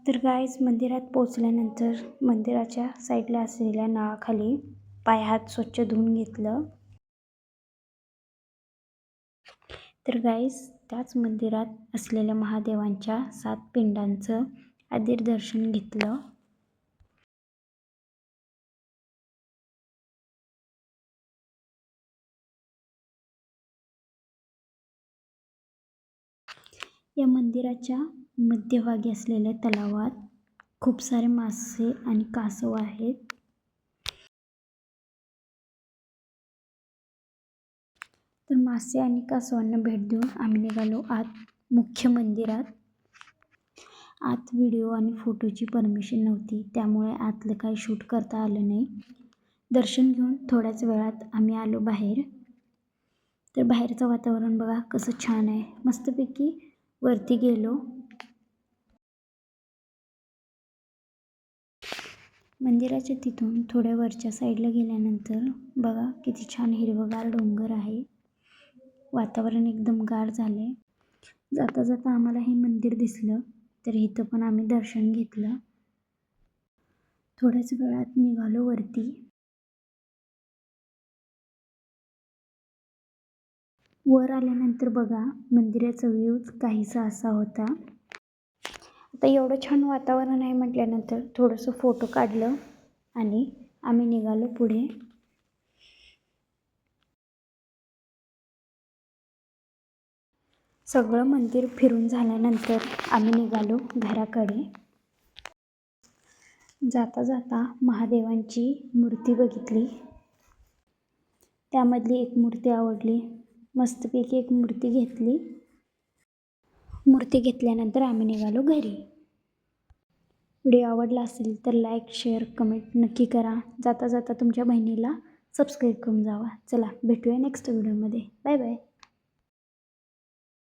तर गाईज मंदिरात पोचल्यानंतर मंदिराच्या साईडला असलेल्या नळाखाली पाय हात स्वच्छ धुवून घेतलं. तर गाईज त्याच मंदिरात असलेल्या महादेवांच्या 7 पिंडांचं आधी दर्शन घेतलं. या मंदिराच्या मध्यभागी असलेल्या तलावात खूप सारे मासे आणि कासव आहेत. तर मासे आणि कासवांना भेट देऊन आम्ही निघालो आत मुख्य मंदिरात. आत व्हिडिओ आणि फोटोची परमिशन नव्हती, त्यामुळे आतलं काही शूट करता आलं नाही. दर्शन घेऊन थोड्याच वेळात आम्ही आलो बाहेर. तर बाहेरचं वातावरण बघा कसं छान आहे. मस्तपैकी वरती गेलो. मंदिराच्या तिथून थोड्या वरच्या साईडला गेल्यानंतर बघा किती छान हिरवगार डोंगर आहे. वातावरण एकदम गार झाले. जाता जाता आम्हाला हे मंदिर दिसलं, तर इथं पण आम्ही दर्शन घेतलं. थोड्याच वेळात निघालो वरती. वर आल्यानंतर बघा मंदिराचा व्ह्यूज काहीसा असा होता. आता एवढं छान वातावरण आहे म्हटल्यानंतर थोडंसं फोटो काढलं आणि आम्ही निघालो पुढे. सगळं मंदिर फिरून झाल्यानंतर आम्ही निघालो घराकडे. जाता जाता महादेवांची मूर्ती बघितली. त्यामधली एक मूर्ती आवडली. मस्तपैकी एक मूर्ती घेतली. मूर्ती घेतल्यानंतर आम्ही निघालो घरी. व्हिडिओ आवडला असेल तर लाईक, शेअर, कमेंट नक्की करा. जाता जाता तुमच्या बहिणीला सबस्क्राईब करून जावा. चला भेटूया नेक्स्ट व्हिडिओमध्ये. Bye bye.